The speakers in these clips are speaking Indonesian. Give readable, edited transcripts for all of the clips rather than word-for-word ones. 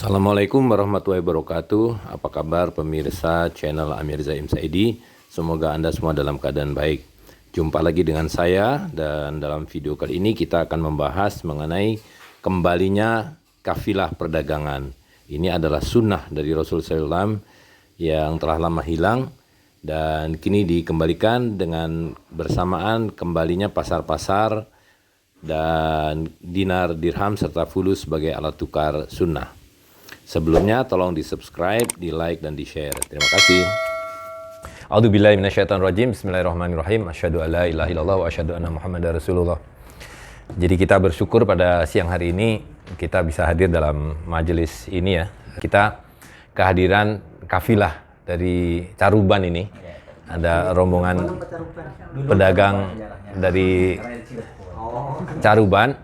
Assalamualaikum warahmatullahi wabarakatuh. Apa kabar pemirsa channel Amir Zaim Saidi? Semoga Anda semua dalam keadaan baik. Jumpa lagi dengan saya, dan dalam video kali ini kita akan membahas mengenai kembalinya kafilah perdagangan. Ini adalah sunnah dari Rasulullah SAW yang telah lama hilang dan kini dikembalikan dengan bersamaan kembalinya pasar-pasar dan dinar, dirham serta fulus sebagai alat tukar sunnah. Sebelumnya tolong di subscribe, di like, dan di share. Terima kasih. A'udzubillahi minasyaitonirrajim. Bismillahirrahmanirrahim. Asyhadu an la ilaha illallah wa asyhadu anna Muhammadar Rasulullah. Jadi kita bersyukur pada siang hari ini kita bisa hadir dalam majelis ini ya. Kita kehadiran kafilah dari Caruban ini. Ada rombongan pedagang dari Caruban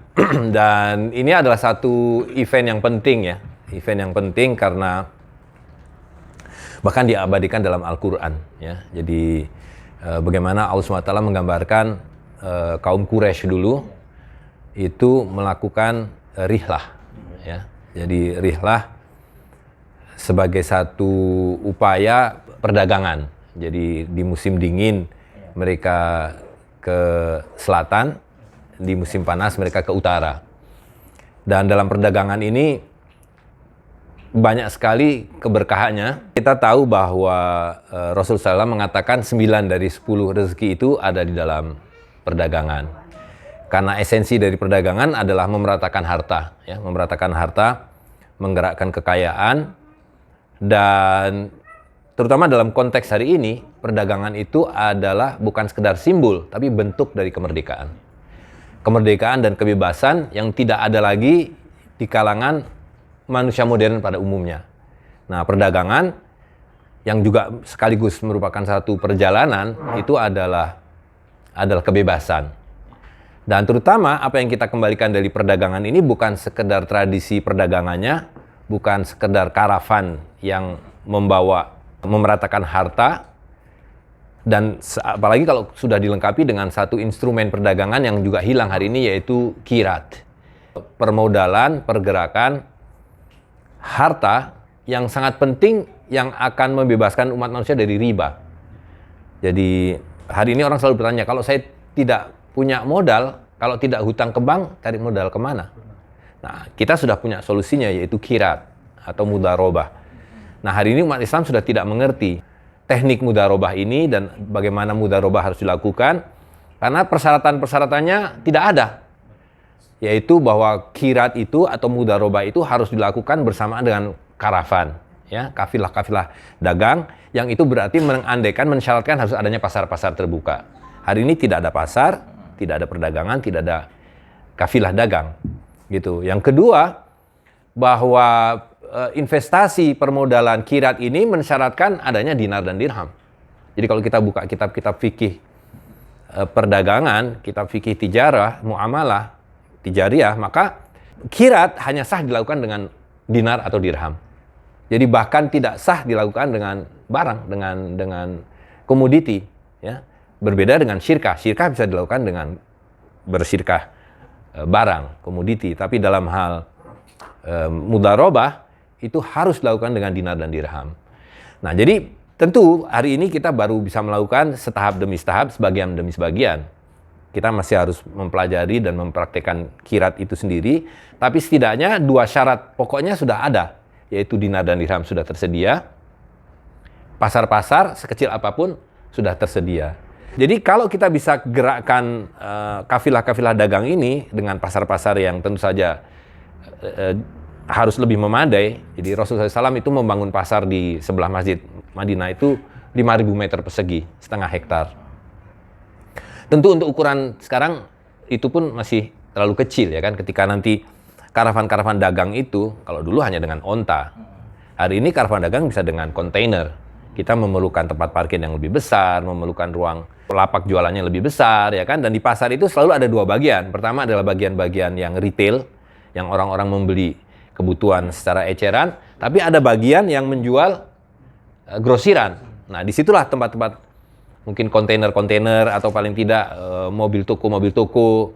dan ini adalah satu event yang penting ya. Event yang penting karena bahkan diabadikan dalam Al-Quran ya. Jadi bagaimana Allah SWT menggambarkan kaum Quraisy dulu itu melakukan rihlah ya. Jadi rihlah sebagai satu upaya perdagangan. Jadi di musim dingin mereka ke selatan, di musim panas mereka ke utara. Dan dalam perdagangan ini banyak sekali keberkahannya. Kita tahu bahwa Rasulullah SAW mengatakan 9 dari 10 rezeki itu ada di dalam perdagangan. Karena esensi dari perdagangan adalah memeratakan harta, ya, memeratakan harta, menggerakkan kekayaan, dan terutama dalam konteks hari ini, perdagangan itu adalah bukan sekedar simbol, tapi bentuk dari kemerdekaan. Kemerdekaan dan kebebasan yang tidak ada lagi di kalangan manusia modern pada umumnya. Nah, perdagangan yang juga sekaligus merupakan satu perjalanan itu adalah kebebasan. Dan terutama apa yang kita kembalikan dari perdagangan ini bukan sekedar tradisi perdagangannya, bukan sekedar karavan yang memeratakan harta, dan apalagi kalau sudah dilengkapi dengan satu instrumen perdagangan yang juga hilang hari ini, yaitu qirat. Permodalan, pergerakan harta yang sangat penting yang akan membebaskan umat manusia dari riba. Jadi hari ini orang selalu bertanya, kalau saya tidak punya modal, kalau tidak hutang ke bank, cari modal kemana? Nah, kita sudah punya solusinya, yaitu qirat atau mudharabah. Nah, hari ini umat Islam sudah tidak mengerti teknik mudharabah ini dan bagaimana mudharabah harus dilakukan, karena persyaratan-persyaratannya tidak ada. Yaitu bahwa qirat itu atau mudharabah itu harus dilakukan bersamaan dengan karavan, ya, kafilah-kafilah dagang, yang itu berarti mensyaratkan harus adanya pasar-pasar terbuka. Hari ini tidak ada pasar, tidak ada perdagangan, tidak ada kafilah dagang, gitu. Yang kedua, bahwa investasi permodalan qirat ini mensyaratkan adanya dinar dan dirham. Jadi kalau kita buka kitab-kitab fikih perdagangan, kitab fikih tijarah, muamalah tijariyah, maka qirat hanya sah dilakukan dengan dinar atau dirham. Jadi bahkan tidak sah dilakukan dengan barang, dengan komoditi, ya. Berbeda dengan syirkah. Syirkah bisa dilakukan dengan bersyirkah barang, komoditi, tapi dalam hal mudharabah itu harus dilakukan dengan dinar dan dirham. Nah, jadi tentu hari ini kita baru bisa melakukan setahap demi setahap, sebagian demi sebagian. Kita masih harus mempelajari dan mempraktekkan qirat itu sendiri, tapi setidaknya dua syarat pokoknya sudah ada, yaitu dinar dan dirham sudah tersedia, pasar-pasar sekecil apapun sudah tersedia. Jadi kalau kita bisa gerakkan kafilah-kafilah dagang ini dengan pasar-pasar yang tentu saja harus lebih memadai. Jadi Rasulullah SAW itu membangun pasar di sebelah Masjid Madinah itu 5.000 meter persegi, setengah hektar. Tentu untuk ukuran sekarang itu pun masih terlalu kecil ya kan, ketika nanti karavan-karavan dagang itu, kalau dulu hanya dengan onta, hari ini karavan dagang bisa dengan kontainer. Kita memerlukan tempat parkir yang lebih besar, memerlukan ruang lapak jualannya lebih besar ya kan, dan di pasar itu selalu ada dua bagian. Pertama adalah bagian-bagian yang retail, yang orang-orang membeli kebutuhan secara eceran, tapi ada bagian yang menjual grosiran. Nah, disitulah tempat-tempat mungkin kontainer-kontainer atau paling tidak mobil toko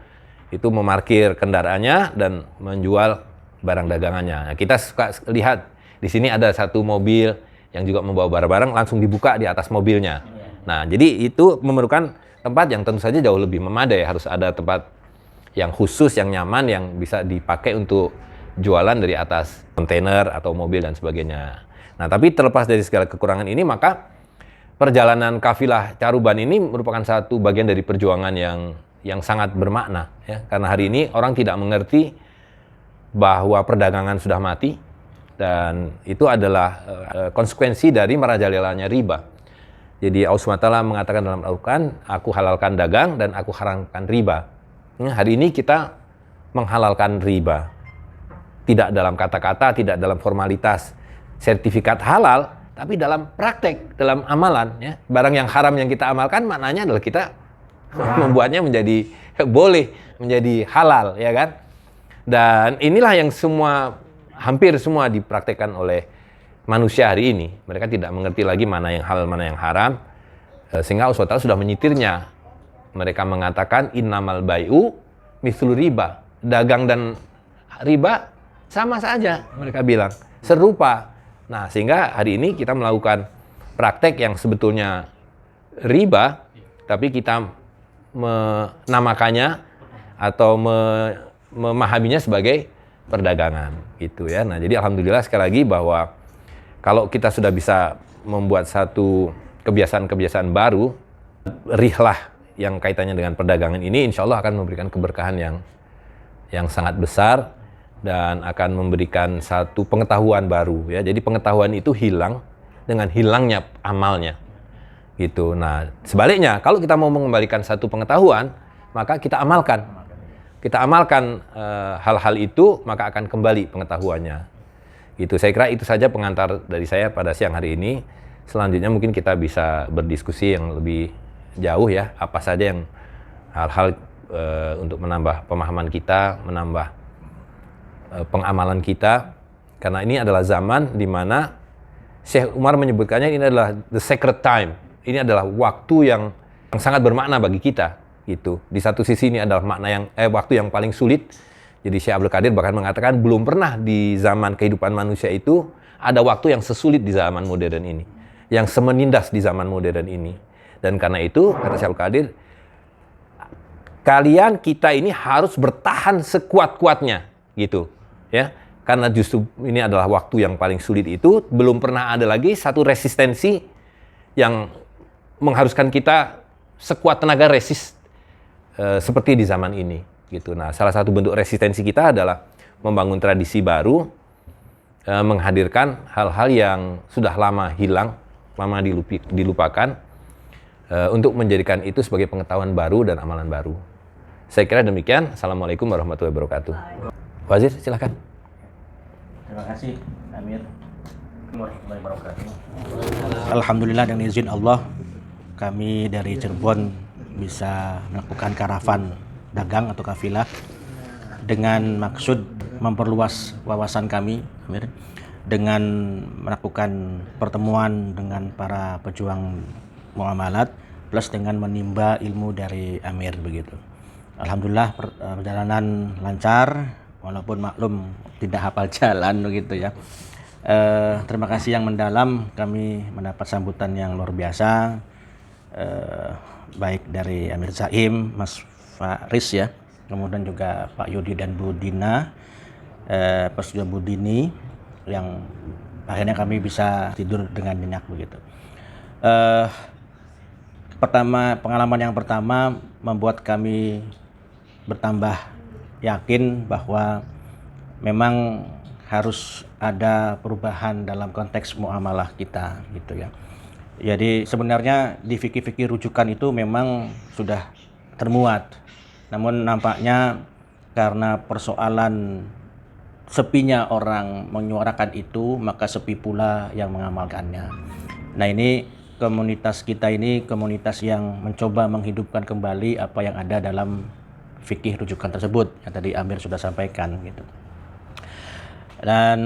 itu memarkir kendaraannya dan menjual barang dagangannya. Nah, kita suka lihat di sini ada satu mobil yang juga membawa barang-barang langsung dibuka di atas mobilnya. Nah, jadi itu memerlukan tempat yang tentu saja jauh lebih memadai. Harus ada tempat yang khusus, yang nyaman, yang bisa dipakai untuk jualan dari atas kontainer atau mobil dan sebagainya. Nah, tapi terlepas dari segala kekurangan ini, maka perjalanan kafilah Caruban ini merupakan satu bagian dari perjuangan yang sangat bermakna, ya. Karena hari ini orang tidak mengerti bahwa perdagangan sudah mati, dan itu adalah konsekuensi dari merajalelanya riba. Jadi Allah SWT mengatakan dalam Al-Quran, aku halalkan dagang dan aku haramkan riba. Hari ini kita menghalalkan riba. Tidak dalam kata-kata, tidak dalam formalitas sertifikat halal, tapi dalam praktek, dalam amalan. Ya. Barang yang haram yang kita amalkan, maknanya adalah kita membuatnya menjadi boleh, menjadi halal, ya kan? Dan inilah yang hampir semua dipraktekkan oleh manusia hari ini. Mereka tidak mengerti lagi mana yang halal, mana yang haram. Sehingga Allah SWT sudah menyitirnya. Mereka mengatakan innamal bai'u mithlu riba. Dagang dan riba sama saja, mereka bilang. Serupa. Nah, sehingga hari ini kita melakukan praktek yang sebetulnya riba, tapi kita menamakannya atau memahaminya sebagai perdagangan gitu ya. Nah, jadi alhamdulillah sekali lagi bahwa kalau kita sudah bisa membuat satu kebiasaan-kebiasaan baru, rihlah yang kaitannya dengan perdagangan ini insya Allah akan memberikan keberkahan yang sangat besar dan akan memberikan satu pengetahuan baru ya. Jadi pengetahuan itu hilang dengan hilangnya amalnya gitu. Nah, sebaliknya kalau kita mau mengembalikan satu pengetahuan, maka kita amalkan. Kita amalkan hal-hal itu, maka akan kembali pengetahuannya. Gitu. Saya kira itu saja pengantar dari saya pada siang hari ini. Selanjutnya mungkin kita bisa berdiskusi yang lebih jauh ya, apa saja yang hal-hal untuk menambah pemahaman kita, menambah pengamalan kita. Karena ini adalah zaman di mana Syekh Umar menyebutkannya ini adalah the sacred time. Ini adalah waktu yang sangat bermakna bagi kita. Gitu. Di satu sisi ini adalah waktu yang paling sulit. Jadi Syekh Abdul Qadir bahkan mengatakan belum pernah di zaman kehidupan manusia itu ada waktu yang sesulit di zaman modern ini, yang semenindas di zaman modern ini. Dan karena itu kata Syekh Abdul Qadir, kita ini harus bertahan sekuat-kuatnya, gitu, ya. Karena justru ini adalah waktu yang paling sulit itu, belum pernah ada lagi satu resistensi yang mengharuskan kita sekuat tenaga resist seperti di zaman ini gitu. Nah, salah satu bentuk resistensi kita adalah membangun tradisi baru, menghadirkan hal-hal yang sudah lama hilang, lama dilupakan, untuk menjadikan itu sebagai pengetahuan baru dan amalan baru. Saya kira demikian. Assalamualaikum warahmatullahi wabarakatuh. Wazir, silakan. Terima kasih, Amir. Warahmatullahi wabarakatuh. Alhamdulillah dengan izin Allah, kami dari Cirebon bisa melakukan karavan dagang atau kafilah dengan maksud memperluas wawasan kami, Amir, dengan melakukan pertemuan dengan para pejuang muamalat plus dengan menimba ilmu dari Amir begitu. Alhamdulillah perjalanan lancar walaupun maklum tidak hafal jalan begitu ya. Terima kasih yang mendalam, kami mendapat sambutan yang luar biasa. Baik dari Amir Zaim, Mas Faris ya, kemudian juga Pak Yudi dan Bu Dina, plus juga Bu Dini, yang akhirnya kami bisa tidur dengan nyenyak begitu. Pengalaman yang pertama membuat kami bertambah yakin bahwa memang harus ada perubahan dalam konteks muamalah kita gitu ya. Jadi sebenarnya di fikih-fikih rujukan itu memang sudah termuat. Namun nampaknya karena persoalan sepinya orang menyuarakan itu, maka sepi pula yang mengamalkannya. Nah, ini komunitas kita ini komunitas yang mencoba menghidupkan kembali apa yang ada dalam fikih rujukan tersebut yang tadi Amir sudah sampaikan gitu. Dan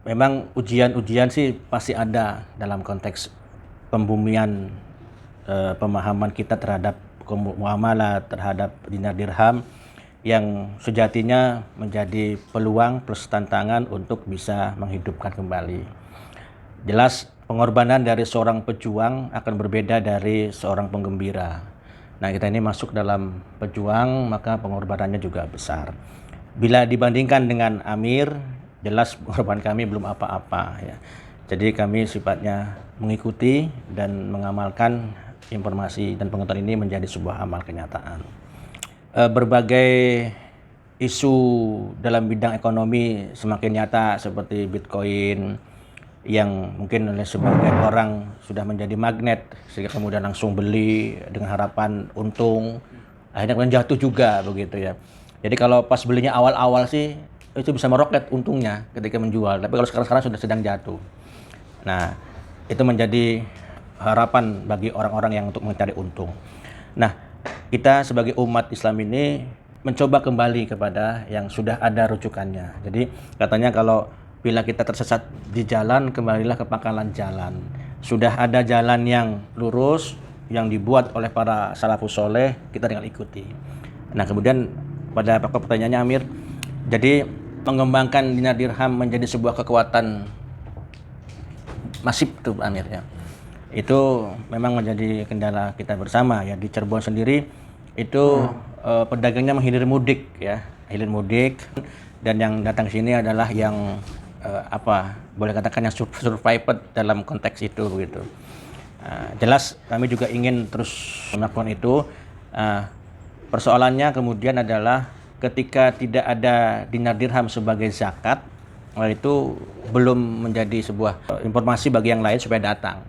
memang ujian-ujian sih pasti ada dalam konteks pembumian pemahaman kita terhadap muamalah, terhadap dinar dirham. yang sejatinya menjadi peluang plus tantangan untuk bisa menghidupkan kembali. Jelas pengorbanan dari seorang pejuang akan berbeda dari seorang penggembira. Nah, kita ini masuk dalam pejuang, maka pengorbanannya juga besar. Bila dibandingkan dengan Amir, jelas pengorbanan kami belum apa-apa ya. Jadi kami sifatnya mengikuti dan mengamalkan informasi dan pengetahuan ini menjadi sebuah amal kenyataan. Berbagai isu dalam bidang ekonomi semakin nyata seperti Bitcoin yang mungkin oleh sebagian orang sudah menjadi magnet sehingga kemudian langsung beli dengan harapan untung, akhirnya kemudian jatuh juga begitu ya. Jadi kalau pas belinya awal-awal sih itu bisa meroket untungnya ketika menjual, tapi kalau sekarang sudah sedang jatuh. Nah, itu menjadi harapan bagi orang-orang yang untuk mencari untung. Nah, kita sebagai umat Islam ini mencoba kembali kepada yang sudah ada rujukannya. Jadi katanya kalau bila kita tersesat di jalan, kembalilah ke pangkalan jalan. Sudah ada jalan yang lurus yang dibuat oleh para salafus soleh, kita tinggal ikuti. Nah, kemudian pada pokok pertanyaannya Amir, jadi mengembangkan dinar dirham menjadi sebuah kekuatan masif tuh Amir ya. Itu memang menjadi kendala kita bersama ya. Di Cirebon sendiri itu pedagangnya menghilir mudik ya, hilir mudik, dan yang datang ke sini adalah yang boleh katakan yang survived dalam konteks itu begitu. Jelas kami juga ingin terus melakukan itu. Persoalannya kemudian adalah ketika tidak ada dinar dirham sebagai zakat, itu belum menjadi sebuah informasi bagi yang lain supaya datang.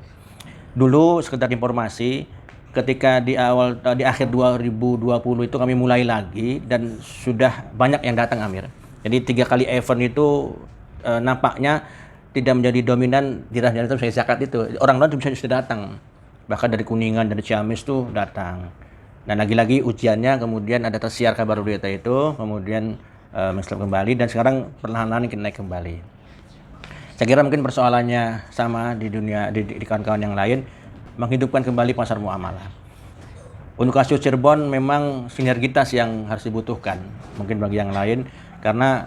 Dulu sekedar informasi, ketika di akhir 2020 itu kami mulai lagi dan sudah banyak yang datang Amir. Jadi 3 kali event itu nampaknya tidak menjadi dominan dirham itu sebagai zakat itu. Orang lain bisa sudah datang. Bahkan dari Kuningan, dari Ciamis tuh datang. Dan lagi-lagi ujiannya kemudian ada tersiar kabar berita itu, kemudian Islam kembali dan sekarang perlahan-lahan kita naik kembali. Saya kira mungkin persoalannya sama di dunia di kawan-kawan yang lain, menghidupkan kembali pasar muamalah. Untuk kasus Cirebon memang sinergitas yang harus dibutuhkan mungkin bagi yang lain, karena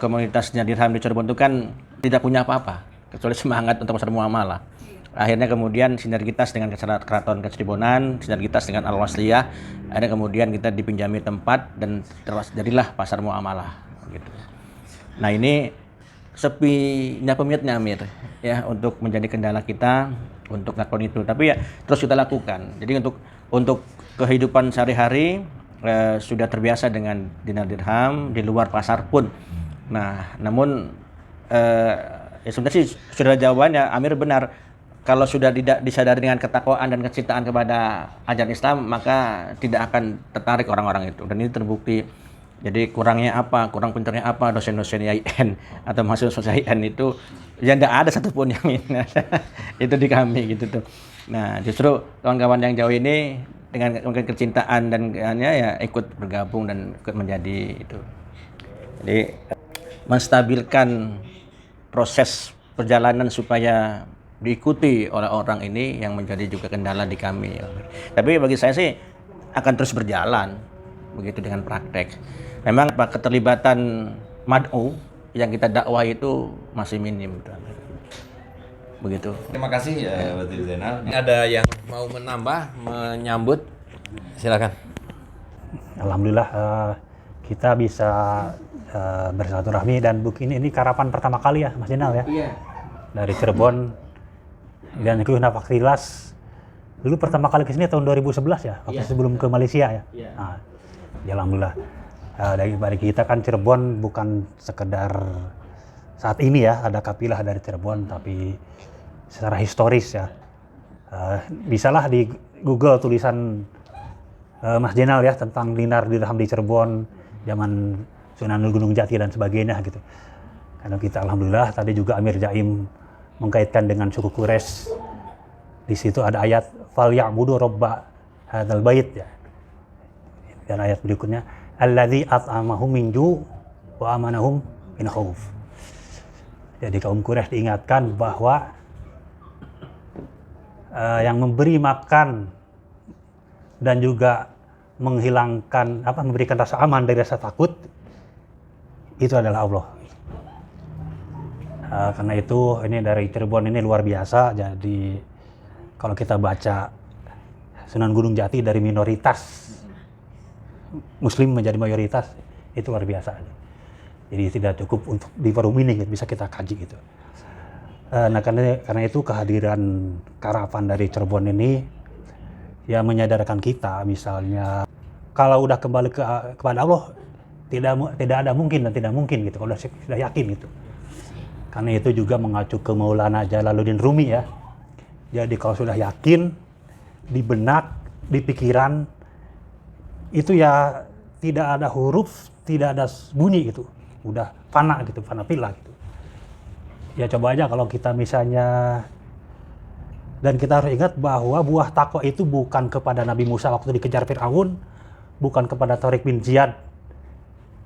komunitasnya dirham di Cirebon itu kan tidak punya apa-apa kecuali semangat untuk pasar muamalah. Akhirnya kemudian sinergitas dengan Keraton Keciribonan, sinergitas dengan Al-Wasliyah, akhirnya kemudian kita dipinjami tempat dan jadilah pasar muamalah gitu. Nah, ini sepinya peminatnya Amir ya untuk menjadi kendala kita untuk ngelakuin itu, tapi ya terus kita lakukan. Jadi untuk kehidupan sehari-hari sudah terbiasa dengan dinar dirham di luar pasar pun. Nah, namun ya sebenarnya sih sudah jawabannya Amir benar. Kalau sudah tidak disadari dengan ketakwaan dan kecintaan kepada ajaran Islam, maka tidak akan tertarik orang-orang itu. Dan ini terbukti. Jadi kurangnya apa, kurang pintarnya apa dosen-dosen IAIN atau mahasiswa IAIN itu ya tidak ada satupun yang minat. Itu di kami gitu tuh. Nah, justru kawan-kawan yang jauh ini dengan mungkin kecintaan dan ya ikut bergabung dan ikut menjadi itu. Jadi menstabilkan proses perjalanan supaya diikuti oleh orang ini yang menjadi juga kendala di kami. Tapi bagi saya sih akan terus berjalan begitu dengan praktek. Memang keterlibatan mad'u yang kita dakwah itu masih minim. Begitu. Terima kasih ya Batil Zainal. Ada yang mau menambah, menyambut? Silakan. Alhamdulillah kita bisa bersilaturahmi dan ini karapan pertama kali ya Mas Zainal ya. Iya. Dari Cirebon dan itu Nafak Tilas. Dulu pertama kali ke sini tahun 2011 ya, waktu sebelum ke Malaysia ya. Iya. Nah, ya alhamdulillah. Dari kita kan Cirebon bukan sekedar saat ini ya ada kafilah dari Cirebon, tapi secara historis ya. Bisalah di Google tulisan Mas Zainal ya tentang dinar dirham di Cirebon zaman Sunan Gunung Jati dan sebagainya gitu. Karena kita alhamdulillah tadi juga Amir Jaim mengkaitkan dengan suku Quraisy. Di situ ada ayat fal ya'budu robba hadzal bait ya. Dan ayat berikutnya alladzi at'amahum min ju' wa amanahum min khauf. Jadi kaum Quraisy diingatkan bahwa yang memberi makan dan juga menghilangkan memberikan rasa aman dari rasa takut, itu adalah Allah. Karena itu ini dari Cirebon ini luar biasa. Jadi kalau kita baca Sunan Gunung Jati dari minoritas Muslim menjadi mayoritas, itu luar biasa. Jadi tidak cukup untuk di forum ini bisa kita kaji gitu. Nah karena itu kehadiran karavan dari Cirebon ini ya menyadarkan kita, misalnya kalau udah kembali kepada Allah tidak ada mungkin dan tidak mungkin gitu, kalau sudah yakin gitu. Karena itu juga mengacu ke Maulana Jalaluddin Rumi ya. Jadi kalau sudah yakin di benak, di pikiran itu ya tidak ada huruf, tidak ada bunyi gitu. Udah fana gitu, fana pila gitu. Ya coba aja kalau kita misalnya, dan kita harus ingat bahwa buah takwa itu bukan kepada Nabi Musa waktu dikejar Fir'aun, bukan kepada Tariq bin Ziyad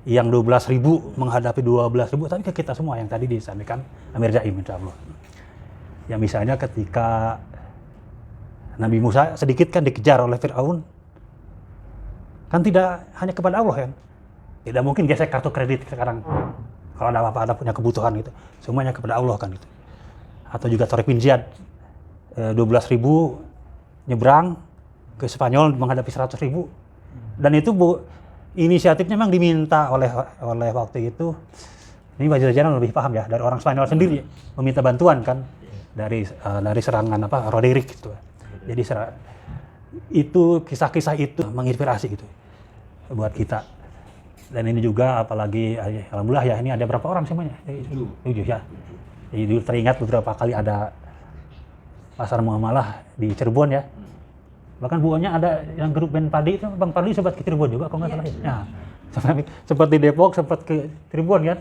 yang 12.000 menghadapi 12.000, tapi ke kita semua yang tadi disampaikan Amir Zaim insya Allah. Ya misalnya ketika Nabi Musa sedikit kan dikejar oleh Fir'aun, kan tidak hanya kepada Allah kan. Tidak mungkin gesek kartu kredit sekarang. Kalau ada apa-apa, ada punya kebutuhan gitu. Semuanya kepada Allah kan gitu. Atau juga Tariq bin Ziyad, 12.000 nyebrang ke Spanyol menghadapi 100.000. Dan itu inisiatifnya memang diminta oleh waktu itu. Ini Wazir Jalan lebih paham ya, dari orang Spanyol sendiri meminta bantuan kan dari serangan Roderick gitu. Jadi itu kisah-kisah itu menginspirasi gitu buat kita. Dan ini juga apalagi alhamdulillah ya, ini ada berapa orang semuanya? 7 ya. Jadi teringat beberapa kali ada pasar muamalah di Cirebon ya. Bahkan buahnya ada yang grup band Padi itu, Bang Padi sempat ke Cirebon juga kalau nggak salah ya. Nah, sempat di Depok, sempat ke Cirebon kan,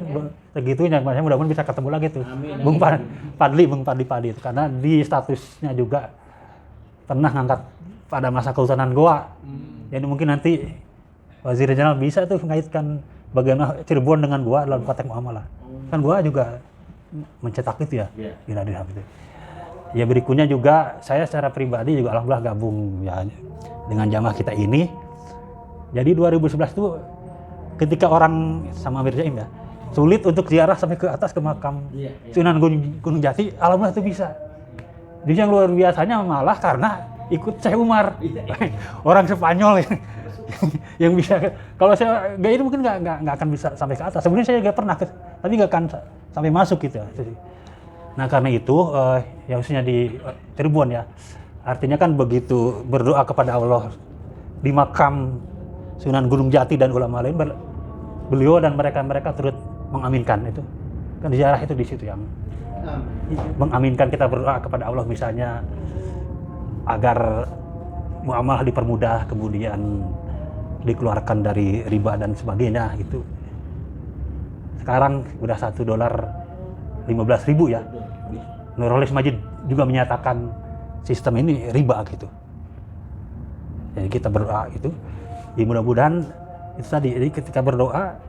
segitunya. Makanya mudah-mudahan bisa ketemu lagi tuh. Bung Padi itu, karena di statusnya juga pernah ngangkat pada masa kesultanan Goa. Jadi mungkin nanti Wazir Jenderal bisa tuh mengaitkan bagaimana Cirebon dengan Goa dalam konteks muamalah. Kan Goa juga mencetak itu ya, Iradilham itu. Ya berikutnya juga saya secara pribadi juga alhamdulillah gabung ya dengan jamaah kita ini. Jadi 2011 tuh ketika orang sama Amir Zaim ya sulit untuk ziarah sampai ke atas ke makam Sunan Gunung Jati, alhamdulillah itu bisa. Jadi yang luar biasanya malah karena ikut Syekh Umar, orang Spanyol yang bisa. Kalau saya nggak itu mungkin nggak akan bisa sampai ke atas. Sebenarnya saya nggak pernah, tapi nggak akan sampai masuk gitu. Nah karena itu ya khususnya di Cirebon ya, artinya kan begitu berdoa kepada Allah di makam Sunan Gunung Jati dan ulama lain, beliau dan mereka turut mengaminkan itu. Kan ziarah itu di situ yang mengaminkan, kita berdoa kepada Allah misalnya agar muamalah dipermudah, kemudian dikeluarkan dari riba dan sebagainya gitu. Sekarang udah $1.15.000 ya. Nurholis Majid juga menyatakan sistem ini riba gitu. Jadi kita berdoa itu, ya mudah-mudahan itu tadi. Jadi ketika berdoa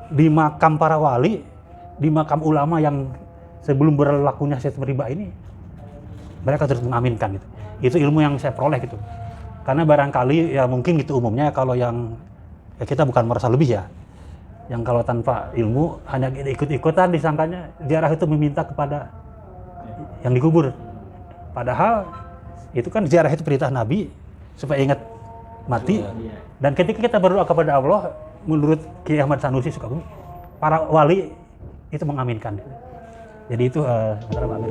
di makam para wali, di makam ulama yang sebelum berlakunya sistem riba ini, mereka terus mengaminkan gitu. Itu ilmu yang saya peroleh gitu. Karena barangkali ya mungkin gitu umumnya kalau yang ya kita bukan merasa lebih ya. Yang kalau tanpa ilmu hanya ikut-ikutan disangkanya ziarah itu meminta kepada yang dikubur. Padahal itu kan ziarah itu perintah Nabi supaya ingat mati. Dan ketika kita berdoa kepada Allah, menurut Kiai Ahmad Sanusi Sukabumi, para wali itu mengaminkan. Jadi itu sementara Pak Amir